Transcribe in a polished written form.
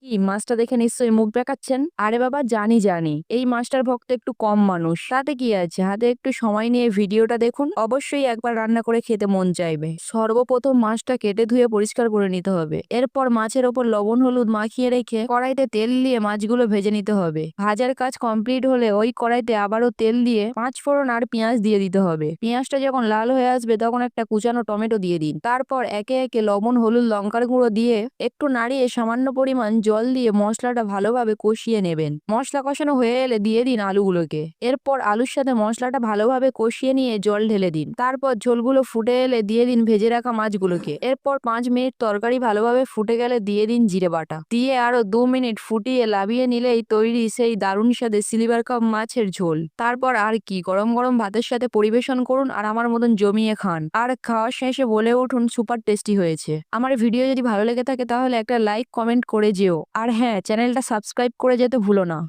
কি মাছটা দেখে নিশ্চয়ই মুখ বেঁকাচ্ছেন? আরে বাবা, জানি এই মাছটার ভক্ত একটু কম মানুষ, তাতে কি আছে, হাতে একটু সময় নিয়ে ভিডিওটা দেখুন, অবশ্যই একবার রান্না করে খেতে মন চাইবে। সর্বপ্রথম মাছটা কেটে ধুয়ে পরিষ্কার করে নিতে হবে। এরপর মাছের ওপর লবণ হলুদ মাখিয়ে রেখে কড়াইতে তেল দিয়ে মাছগুলো ভেজে নিতে হবে। ভাজার কাজ কমপ্লিট হলে ওই কড়াইতে আবারও তেল দিয়ে পাঁচ ফোড়ন আর পেঁয়াজ দিয়ে দিতে হবে। পেঁয়াজটা যখন লাল হয়ে আসবে তখন একটা কুচানো টমেটো দিয়ে দিন। তারপর একে একে লবণ হলুদ লঙ্কার গুঁড়ো দিয়ে একটু নাড়িয়ে সামান্য পরিমাণ জল দিয়ে মশলাটা ভালোভাবে কষিয়ে নেবেন। মশলা কষানো হয়ে এলে দিয়ে দিন আলুগুলোকে। এরপর আলুর সাথে মশলাটা ভালোভাবে কষিয়ে নিয়ে জল ঢেলে দিন। তারপর ঝোলগুলো ফুটে এলে দিয়ে দিন ভেজে রাখা মাছগুলোকে। এরপর 5 মিনিট তরকারি ভালোভাবে ফুটে গেলে দিয়ে দিন জিরে বাটা দিয়ে আরো 2 মিনিট ফুটিয়ে লাভিয়ে নিলেই তৈরি সেই দারুণ স্বাদের সিলভার কাপ মাছের ঝোল। তারপর আর কি, গরম গরম ভাতের সাথে পরিবেশন করুন আর আমার মতন জমিয়ে খান। আর খাওয়ার শেষে বলে উঠুন সুপার টেস্টি হয়েছে। আমার ভিডিও যদি ভালো লেগে থাকে তাহলে একটা লাইক কমেন্ট করে যেও। আর হ্যাঁ, চ্যানেলটা সাবস্ক্রাইব করে যেতে ভুলো না।